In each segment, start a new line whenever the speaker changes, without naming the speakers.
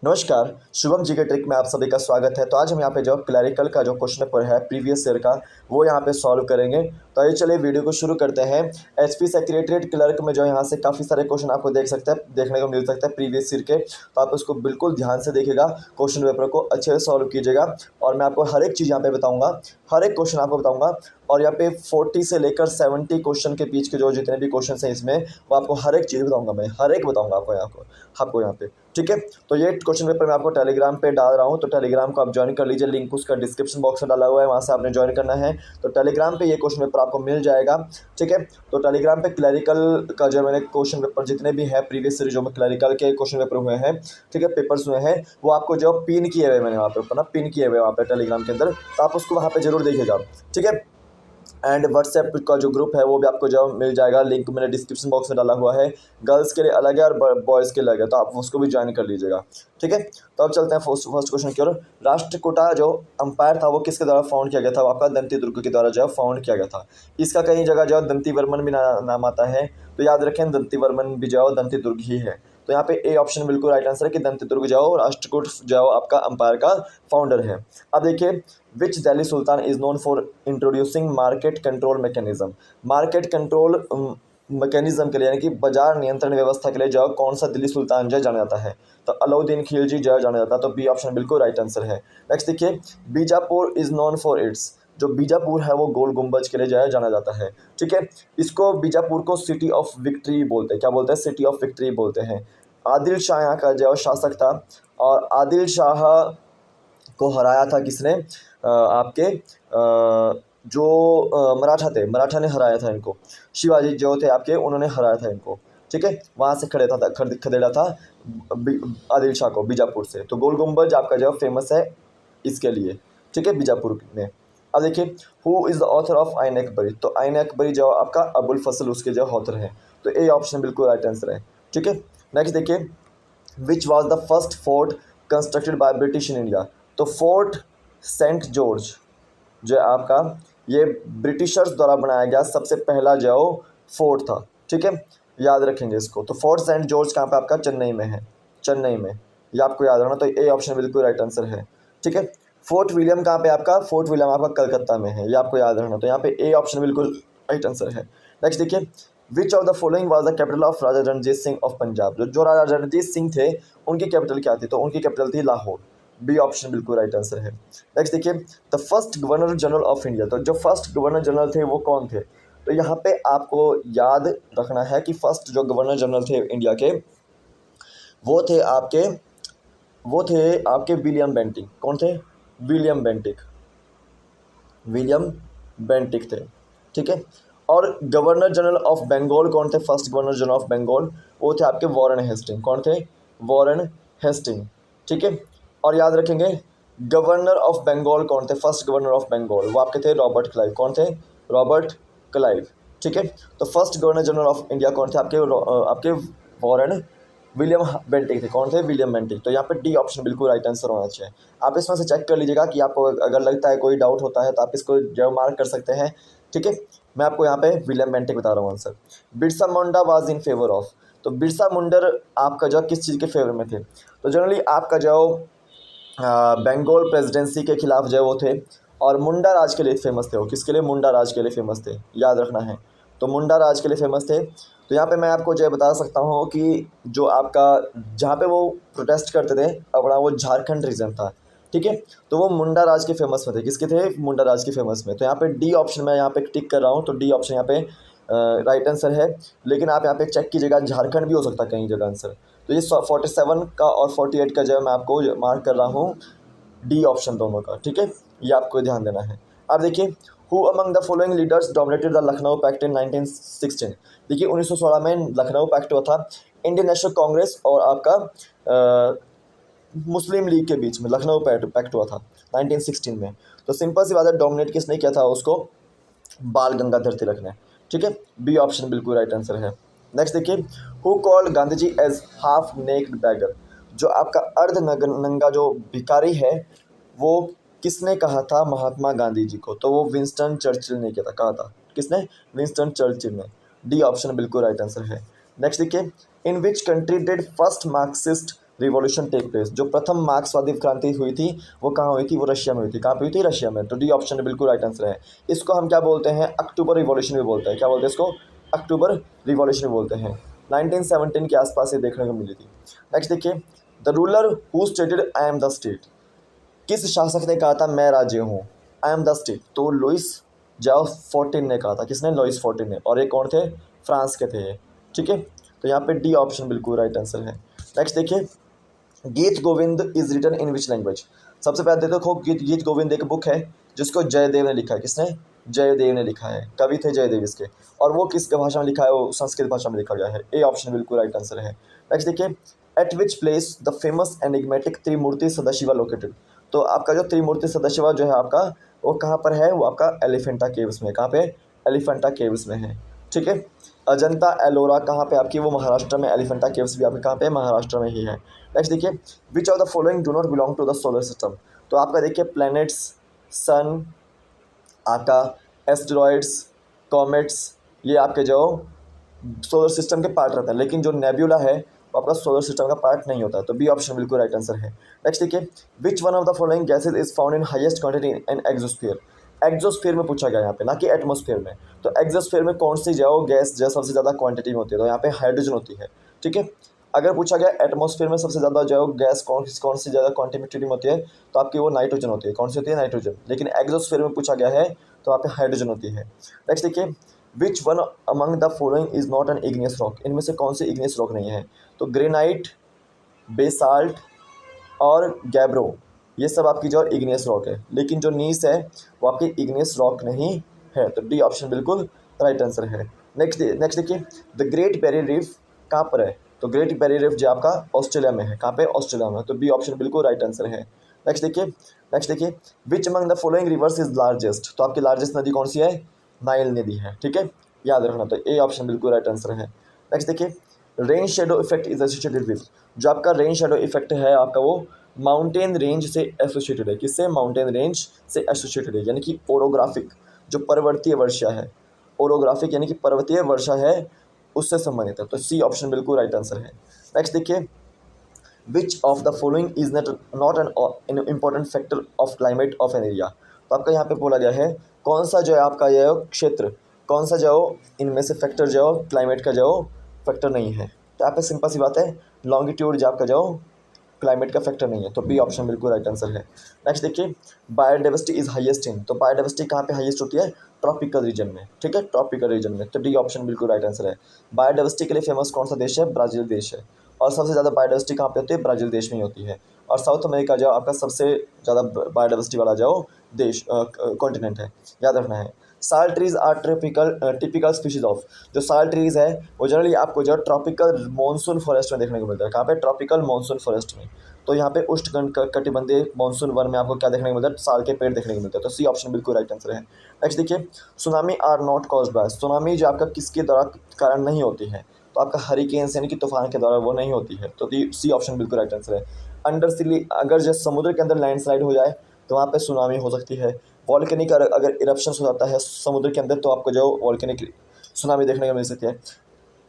नमस्कार, शुभम जी के ट्रिक में आप सभी का स्वागत है। तो आज हम यहाँ पे जो क्लैरिकल का जो क्वेश्चन पेपर है प्रीवियस ईयर का, वो यहाँ पे सॉल्व करेंगे। तो आइए चलिए वीडियो को शुरू करते हैं। एचपी सेक्रेटरीट क्लर्क में जो यहाँ से काफ़ी सारे क्वेश्चन आपको देखने को मिल सकता है प्रीवियस ईयर के। तो आप उसको बिल्कुल ध्यान से देखिएगा, क्वेश्चन पेपर को अच्छे से सॉल्व कीजिएगा और मैं आपको हर एक चीज़ यहाँ पे बताऊँगा, हर एक क्वेश्चन आपको बताऊँगा। और यहाँ पे 40 से लेकर 70 क्वेश्चन के बीच के जो जितने भी क्वेश्चन हैं इसमें, वो आपको हर एक चीज़ बताऊँगा, मैं हर एक बताऊँगा आपको यहाँ पे। ठीक है, तो ये क्वेश्चन पेपर मैं आपको टेलीग्राम पे डाल रहा हूँ, तो टेलीग्राम को आप ज्वाइन कर लीजिए। लिंक उसका डिस्क्रिप्शन बॉक्स में डाला हुआ है, वहाँ से आपने ज्वाइन करना है। तो टेलीग्राम पे ये क्वेश्चन पेपर आपको मिल जाएगा। ठीक है, तो टेलीग्राम पे क्लैरिकल का जो मैंने क्वेश्चन पेपर जितने भी हैं प्रीवियस सीरीज जो में क्लैरिकल के क्वेश्चन पेपर हुए हैं, ठीक है, पेपर्स हुए हैं, वो आपको जो पिन किए हुए मैंने वहाँ पे ऊपर ना पिन किए हुए वहाँ पे टेलीग्राम के अंदर, तो आप उसको वहाँ पे जरूर देखिएगा। ठीक है, एंड व्हाट्सएप का जो ग्रुप है वो भी आपको जो मिल जाएगा, लिंक मैंने डिस्क्रिप्शन बॉक्स में डाला हुआ है। गर्ल्स के लिए अलग है और बॉयज़ के लिए अलग है, तो आप उसको भी ज्वाइन कर लीजिएगा। ठीक है, तो अब चलते हैं फर्स्ट क्वेश्चन की ओर। राष्ट्रकूटा जो अंपायर था वो किसके द्वारा फाउंड किया गया था? वो आपका दंती दुर्ग के द्वारा जो है फाउंड किया गया था। इसका कई जगह जो है दंती वर्मन भी नाम आता है, तो याद रखें दंती वर्मन भी जो है दंती दुर्ग ही है। तो यहाँ पे ए ऑप्शन बिल्कुल राइट आंसर है कि दंती दुर्ग जो राष्ट्रकूट जो आपका अंपायर का फाउंडर है। अब देखिए, which Delhi sultan is known for introducing market control mechanism? Market control mechanism के लिए, यानी कि बाजार नियंत्रण व्यवस्था के लिए जो कौन सा दिल्ली सुल्तान जो जाना जाता है? तो अलाउद्दीन खिलजी जो जाना जाता है। तो बी ऑप्शन बिल्कुल राइट आंसर है। नेक्स्ट देखिए, Bijapur is known for its, जो बीजापुर है वो गोल गुंबज के लिए जो है जाना जाता है। ठीक है, इसको बीजापुर को सिटी ऑफ विक्ट्री बोलते हैं। क्या बोलते हैं? सिटी ऑफ विक्ट्री बोलते हैं। आदिल शाह यहाँ का जो शासक था, और आदिल शाह को हराया था किसने? आपके जो मराठा थे, मराठा ने हराया था इनको। शिवाजी जो थे आपके, उन्होंने हराया था इनको। ठीक है, वहाँ से खदेड़ा था आदिल शाह को बीजापुर से। तो गोल गुंबज आपका जो फेमस है इसके लिए। ठीक है, बीजापुर में। अब देखिए, who is the author of आइन अकबरी? तो आइन अकबरी जो आपका अबुल फजल उसके जो ऑथर हैं। तो ए ऑप्शन बिल्कुल राइट आंसर है। ठीक है, नेक्स्ट देखिए, which was the first fort constructed by British in India? तो फोर्ट सेंट जॉर्ज जो है आपका, ये ब्रिटिशर्स द्वारा बनाया गया सबसे पहला जो फोर्ट था। ठीक है, याद रखेंगे इसको। तो फोर्ट सेंट जॉर्ज कहाँ पे? आपका चेन्नई में है, चेन्नई में। ये आपको याद रखना। तो ए ऑप्शन बिल्कुल राइट आंसर है। ठीक है, फोर्ट विलियम कहाँ पे? आपका फोर्ट विलियम आपका कलकत्ता में है, ये आपको याद रखना। तो यहाँ पे ए ऑप्शन बिल्कुल राइट आंसर है। नेक्स्ट देखिए, which of the following was the capital of Raja Ranjit Singh of Punjab? जो राजा रणजीत सिंह थे उनकी कैपिटल क्या थी? तो उनकी कैपिटल थी लाहौर। बी ऑप्शन बिल्कुल राइट आंसर है। नेक्स्ट देखिए, the first governor general of India. तो जो फर्स्ट गवर्नर जनरल थे वो कौन थे? तो यहाँ पे आपको याद रखना है कि फर्स्ट जो गवर्नर जनरल थे इंडिया के, वो थे आपके विलियम बेंटिक। कौन थे? विलियम बेंटिक, विलियम बेंटिक थे। ठीक है, और गवर्नर जनरल ऑफ बंगाल कौन थे? First governor general of Bengal वो थे आपके वॉरेन हेस्टिंग। कौन थे? Warren Hasting. ठीक है, और याद रखेंगे गवर्नर ऑफ बंगाल कौन थे? फर्स्ट गवर्नर ऑफ बंगाल वो आपके थे रॉबर्ट क्लाइव। कौन थे? Robert Clive. ठीक है, तो first governor general of India कौन थे? आपके वॉरेन विलियम बेंटिक थे। कौन थे? William Bentinck. तो यहाँ पे डी ऑप्शन बिल्कुल राइट आंसर होना चाहिए। आप इसमें से चेक कर लीजिएगा कि आपको अगर लगता है कोई डाउट होता है तो आप इसको जो मार्क कर सकते हैं। ठीक है, मैं आपको यहाँ पे विलियम बेंटिक बता रहा हूँ answer. Birsa Munda was in favour of. तो बिरसा मुंडर आपका जो किस चीज़ के फेवर में थे? तो जनरली आपका जो बंगाल प्रेसिडेंसी के खिलाफ जो वो थे, और मुंडा राज के लिए फेमस थे। वो किसके लिए? मुंडा राज के लिए फेमस थे, याद रखना है। तो मुंडा राज के लिए फेमस थे। तो यहाँ पे मैं आपको जो बता सकता हूँ कि जो आपका जहाँ पे वो प्रोटेस्ट करते थे अपना, वो झारखंड रीजन था। ठीक है, तो वो मुंडा राज के फेमस में थे। किसके थे? मुंडा राज के फेमस में। तो यहाँ पे डी ऑप्शन मैं यहाँ पे टिक कर रहा हूँ, तो डी ऑप्शन यहाँ पे राइट आंसर है। लेकिन आप यहाँ पे चेक कीजिएगा, झारखंड भी हो सकता है कहीं जगह आंसर। तो ये 47 का और 48 का जो है मैं आपको मार्क कर रहा हूँ डी ऑप्शन दोनों का। ठीक है, ये आपको ध्यान देना है। अब देखिए, who among the following leaders dominated the Lucknow pact in 1916? देखिए 1916 में लखनऊ पैक्ट हुआ था इंडियन नेशनल कांग्रेस और आपका मुस्लिम लीग के बीच में। लखनऊ पैक्ट हुआ था 1916 में। तो सिंपल सी बात है, डोमिनेट किसने किया था उसको? बाल गंगाधर तिलक ने। ठीक है, बी ऑप्शन बिल्कुल राइट आंसर है। नेक्स्ट देखिए, who called Gandhi ji as half naked beggar? जो आपका अर्ध नंगा जो भिखारी है, वो किसने कहा था महात्मा गांधी जी को? तो वो विंस्टन चर्चिल ने किया था। कहा था किसने? विंस्टन चर्चिल ने। डी ऑप्शन बिल्कुल राइट आंसर है। नेक्स्ट देखिए, in which country did first Marxist revolution take place, जो प्रथम मार्क्सवादी क्रांति हुई थी वो कहाँ हुई थी, वो रशिया में हुई थी। कहाँ पे हुई थी, रशिया में। तो डी ऑप्शन बिल्कुल राइट आंसर है। इसको हम क्या बोलते हैं, अक्टूबर रिवॉल्यूशन भी बोलते हैं। क्या बोलते हैं इसको, अक्टूबर रिवॉल्यूशन बोलते हैं। 1917 के आसपास ये देखने को मिली थी। नेक्स्ट देखिए, the ruler who stated I am the state, किस शासक ने कहा था मैं राज्य हूँ, आई एम द स्टेट, तो लुइस जाओ 14 ने कहा था। किसने, लुइस 14 ने। और ये कौन थे, फ्रांस के थे ये। ठीक है, तो यहाँ पे डी ऑप्शन बिल्कुल राइट आंसर है। नेक्स्ट देखिए, Gita Govinda is written in which language. सबसे पहले देखो, गीत गोविंद एक बुक है जिसको जयदेव ने लिखा है। किसने, जयदेव ने लिखा है। कवि थे जयदेव इसके। और वो किस भाषा में लिखा है, वो संस्कृत भाषा में लिखा गया है। ए ऑप्शन बिल्कुल राइट आंसर है। नेक्स्ट देखिए, eight which place the famous enigmatic Trimurti Sadashiva located. तो आपका जो त्रिमूर्ति सदाशिवा जो है आपका, वो कहाँ पर है, वो आपका एलिफेंटा केव्स में। कहाँ पे, एलिफेंटा केव्स में है। ठीक है, अजंता एलोरा कहाँ पे आपकी, वो महाराष्ट्र में। एलिफेंटा केव्स भी आपके कहाँ पे, महाराष्ट्र में ही है। नेक्स्ट देखिए, which of the following do not belong to the solar system. तो आपका देखिए, प्लैनेट्स, सन, आपका एस्टेरॉइड्स, कॉमेट्स, ये आपके जो सोलर सिस्टम के पार्ट रहता है, लेकिन जो नेब्यूला है वो आपका सोलर सिस्टम का पार्ट नहीं होता है। तो बी ऑप्शन बिल्कुल राइट आंसर है। नेक्स्ट देखिए, which one of the following gases is found in highest quantity in exosphere. Exosphere में पूछा गया यहाँ पे, ना कि एटमॉस्फेयर में। तो एक्सोस्फीयर में कौन सी जो गैस जो सबसे ज़्यादा क्वांटिटी में होती है, तो यहाँ पे हाइड्रोजन होती है। ठीक है, अगर पूछा गया एटमॉस्फेयर में सबसे ज़्यादा जो गैस कौन सी ज़्यादा क्वांटिटी में होती है, तो आपकी वो नाइट्रोजन होती है। कौन सी होती है, नाइट्रोजन। लेकिन एक्सोस्फीयर में पूछा गया है तो वहाँ पे हाइड्रोजन होती है। नेक्स्ट देखिए, which one among the following is not an igneous rock. इनमें से कौन सी इग्नियस रॉक नहीं है, तो ग्रेनाइट, बेसाल्ट और गैब्रो, ये सब आपकी जो इग्नियस रॉक है। लेकिन जो नीस है वो आपकी इग्नियस रॉक नहीं है। तो डी ऑप्शन बिल्कुल राइट आंसर है। नेक्स्ट देखिए, द ग्रेट बैरियर रीफ कहाँ पर है, तो ग्रेट बैरियर रीफ जो आपका ऑस्ट्रेलिया में है। कहाँ पे, ऑस्ट्रेलिया में। तो बी ऑप्शन बिल्कुल राइट आंसर है। नेक्स्ट देखिए, which among the following rivers is largest. तो आपकी लार्जेस्ट नदी कौन सी है, नाइल नदी है। ठीक है, याद रखना। तो ए ऑप्शन बिल्कुल राइट आंसर है। नेक्स्ट देखिए, rain shadow effect is associated with. जो आपका रेन शेडो इफेक्ट है आपका, वो माउंटेन रेंज से एसोसिएटेड है। किससे, माउंटेन रेंज से एसोसिएटेड है। यानी कि ओरोग्राफिक, जो पर्वतीय वर्षा है, ओरोग्राफिक यानी कि पर्वतीय वर्षा है, उससे संबंधित है। तो सी ऑप्शन बिल्कुल राइट आंसर है। नेक्स्ट देखिए, which of the following is not an important factor of climate of an area. तो आपका यहाँ पे बोला गया है कौन सा जो है आपका यह क्षेत्र, कौन सा जो इनमें से फैक्टर जो क्लाइमेट का जो फैक्टर नहीं है। तो यहाँ पे सिंपल सी बात है, लॉन्गिट्यूड जो आपका जो क्लाइमेट का फैक्टर नहीं है। तो बी ऑप्शन बिल्कुल राइट आंसर है। नेक्स्ट देखिए, बायोडाइवर्सिटी इज हाईएस्ट इन। तो बायोडाइवर्सिटी कहाँ पे हाईएस्ट होती है, ट्रॉपिकल रीजन में। ठीक है, ट्रॉपिकल रीजन में। तो डी ऑप्शन बिल्कुल राइट आंसर है। बायोडाइवर्सिटी के लिए फेमस कौन सा देश है, ब्राज़ील देश है। और सबसे ज़्यादा बायोडाइवर्सिटी कहाँ पे होती है, ब्राज़ील देश में ही होती है। और साउथ अमेरिका जो आपका सबसे ज़्यादा बायोडाइवर्सिटी वाला जो देश कॉन्टिनेंट है, याद रखना है। Sal trees are typical species of. जो साल ट्रीज है वो जनरली आपको जो ट्रॉपिकल मॉनसून फॉरेस्ट में देखने को मिलता है। कहाँ पे, ट्रॉपिकल मॉनसून फॉरेस्ट में। तो यहाँ पे उष्ण कटिबंधीय मॉनसून वन में आपको क्या देखने को मिलता है, साल के पेड़ देखने को मिलते हैं। तो सी ऑप्शन बिल्कुल राइट आंसर है। नेक्स्ट देखिए, tsunami are not caused by. Tsunami जो आपका किसके द्वारा कारण नहीं होती है, तो आपका हरिकेन्स यानी कि तूफान के द्वारा वो नहीं होती है। तो सी ऑप्शन बिल्कुल राइट आंसर है। अंडर सी, अगर जो समुद्र के अंदर लैंडस्लाइड हो जाए तो वहाँ पे सुनामी हो सकती है। वॉल्केनिक अगर इरप्शन हो जाता है समुद्र के अंदर तो आपको जो वॉल्केनिक सुनामी देखने को मिल सकती है।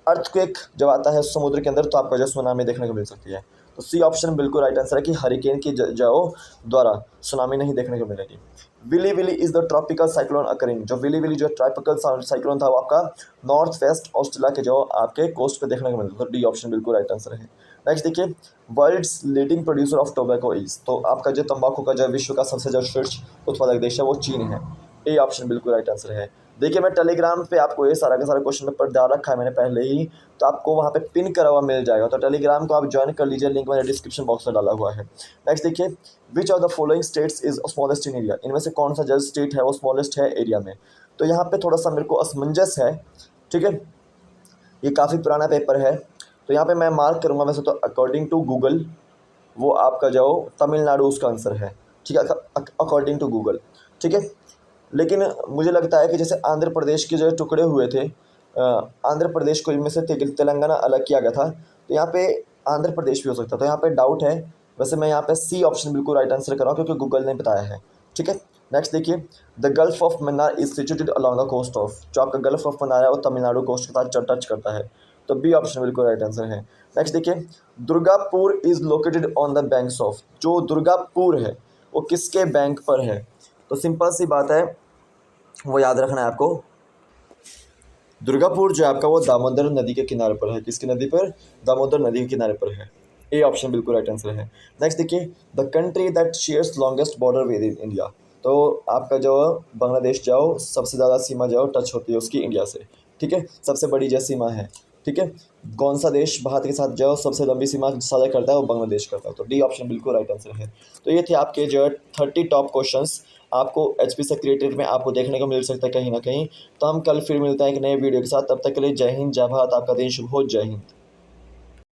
अर्थक्वेक जब आता है समुद्र के अंदर तो आपको जो सुनामी देखने को मिल सकती है। तो सी ऑप्शन बिल्कुल राइट आंसर है कि हरिकेन की जो द्वारा सुनामी नहीं देखने को मिलेगी। Willy willy is the tropical cyclone occurring. जो विली विली जो ट्रॉपिकल साइक्लोन था वो आपका नॉर्थ वेस्ट ऑस्ट्रेलिया के जो आपके कोस्ट पे देखने को मिलता है। तो डी ऑप्शन बिल्कुल राइट आंसर है। नेक्स्ट देखिए, world's leading producer of tobacco is. तो आपका जो तंबाकू का जो विश्व का सबसे जो शीर्ष उत्पादक देश है वो चीन है। ए ऑप्शन बिल्कुल राइट आंसर है। देखिए, मैं टेलीग्राम पे आपको ये सारा का सारा क्वेश्चन पेपर डाल रखा है मैंने पहले ही, तो आपको वहाँ पे पिन करा हुआ मिल जाएगा। तो टेलीग्राम को आप ज्वाइन कर लीजिए, लिंक मैंने डिस्क्रिप्शन बॉक्स में डाला हुआ है। नेक्स्ट देखिए, which of the following states is smallest in area. इनमें से कौन सा जो स्टेट है वो स्मॉलेस्ट है एरिया में। तो यहाँ पे थोड़ा सा मेरे को असमंजस है। ठीक है, ये काफ़ी पुराना पेपर है तो यहाँ पे मैं मार्क करूँगा। वैसे तो अकॉर्डिंग टू गूगल वो आपका जो तमिलनाडु उसका आंसर है। ठीक है, अकॉर्डिंग टू गूगल। ठीक है, लेकिन मुझे लगता है कि जैसे आंध्र प्रदेश के जो टुकड़े हुए थे, आंध्र प्रदेश को इनमें से तेलंगाना अलग किया गया था, तो यहाँ पे आंध्र प्रदेश भी हो सकता है। तो यहाँ पे डाउट है। वैसे मैं यहाँ पे सी ऑप्शन बिल्कुल राइट आंसर कर रहा हूँ क्योंकि गूगल ने बताया है। ठीक है, नेक्स्ट देखिए, the gulf of Mannar is situated along the coast of. जो आपका गल्फ ऑफ मन्नार है वो तमिलनाडु कोस्ट के साथ टच करता है। तो बी ऑप्शन बिल्कुल राइट आंसर है। नेक्स्ट देखिए, Durgapur is located on the banks of, जो दुर्गापुर है वो किसके बैंक पर है? तो सिंपल सी बात है, वो याद रखना है आपको। दुर्गापुर जो है आपका वो दामोदर नदी के किनारे पर है। किसकी नदी पर? दामोदर नदी के किनारे पर है। ए ऑप्शन बिल्कुल राइट आंसर है। नेक्स्ट देखिए, the country that shares longest border with India, तो आपका जो बांग्लादेश जाओ सबसे ज़्यादा सीमा जो टच होती है उसकी इंडिया से, ठीक है, सबसे बड़ी जो सीमा है, ठीक है। कौन सा देश भारत के साथ जो सबसे लंबी सीमा साझा करता है? वो बांग्लादेश करता है। तो डी ऑप्शन बिल्कुल राइट आंसर है। तो ये थे आपके जो 30 टॉप क्वेश्चंस, आपको एचपी सेक्रेटरीट में आपको देखने को मिल सकता है कहीं ना कहीं। तो हम कल फिर मिलते हैं एक नए वीडियो के साथ, तब तक के लिए जय हिंद, जय भारत, आपका दिन शुभ हो, जय हिंद।